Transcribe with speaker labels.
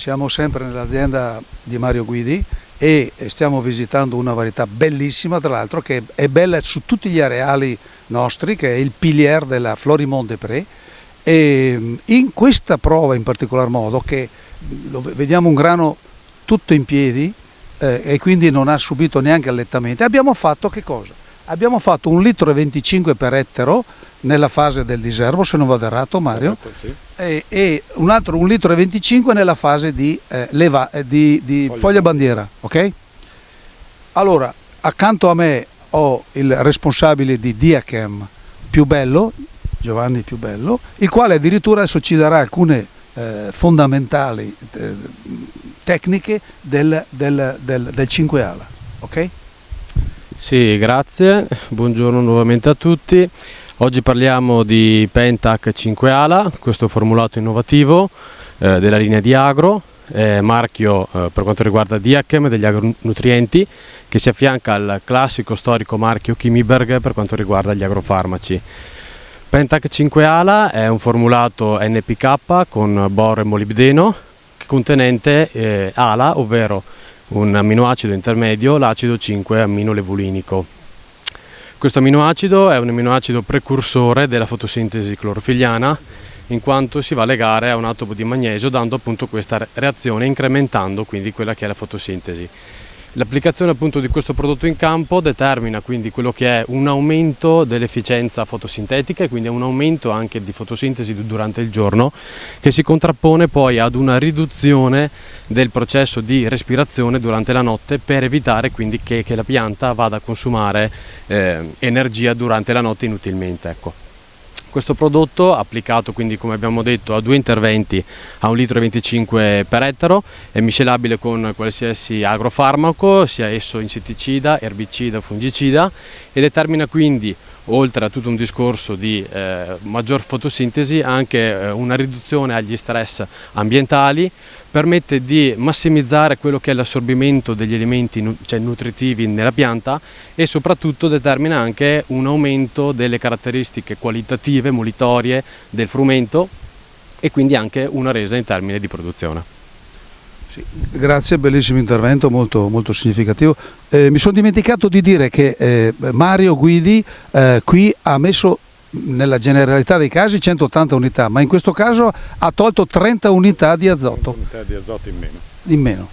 Speaker 1: siamo sempre nell'azienda di Mario Guidi e stiamo visitando una varietà bellissima, tra l'altro, che è bella su tutti gli areali nostri, che è il Pilier della Florimond des Prés. E in questa prova in particolar modo, che vediamo un grano tutto in piedi e quindi non ha subito neanche allettamenti, abbiamo fatto che cosa? Abbiamo fatto 1,25 litri per ettaro nella fase del diserbo, se non vado errato, Mario,
Speaker 2: sì.
Speaker 1: e un altro 1,25 litri nella fase di foglia bandiera, ok? Allora, accanto a me ho il responsabile di Diachem più bello, Giovanni Più Bello, il quale addirittura adesso ci darà alcune fondamentali tecniche del 5 ala, ok?
Speaker 3: Sì, grazie, buongiorno nuovamente a tutti. Oggi parliamo di Pentac 5 ala, questo formulato innovativo della linea di Agro, marchio per quanto riguarda Diachem degli agronutrienti, che si affianca al classico storico marchio Chimiberg per quanto riguarda gli agrofarmaci. Pentac 5 ala è un formulato NPK con boro e molibdeno contenente ALA, ovvero un amminoacido intermedio, l'acido 5-aminolevulinico. Questo amminoacido è un amminoacido precursore della fotosintesi clorofilliana, in quanto si va a legare a un atomo di magnesio, dando appunto questa reazione, incrementando quindi quella che è la fotosintesi. L'applicazione appunto di questo prodotto in campo determina quindi quello che è un aumento dell'efficienza fotosintetica e quindi un aumento anche di fotosintesi durante il giorno, che si contrappone poi ad una riduzione del processo di respirazione durante la notte, per evitare quindi che la pianta vada a consumare energia durante la notte inutilmente, ecco. Questo prodotto, applicato quindi come abbiamo detto a 2 interventi a 1,25 litri per ettaro, è miscelabile con qualsiasi agrofarmaco, sia esso insetticida, erbicida o fungicida, e determina quindi, oltre a tutto un discorso di maggior fotosintesi, anche una riduzione agli stress ambientali, permette di massimizzare quello che è l'assorbimento degli elementi nutritivi nella pianta, e soprattutto determina anche un aumento delle caratteristiche qualitative, molitorie del frumento, e quindi anche una resa in termini di produzione.
Speaker 1: Sì, grazie, bellissimo intervento, molto, molto significativo. Mi sono dimenticato di dire che Mario Guidi qui ha messo nella generalità dei casi 180 unità, ma in questo caso ha tolto 30 unità di azoto.
Speaker 2: 30 unità di azoto in meno.
Speaker 1: In meno.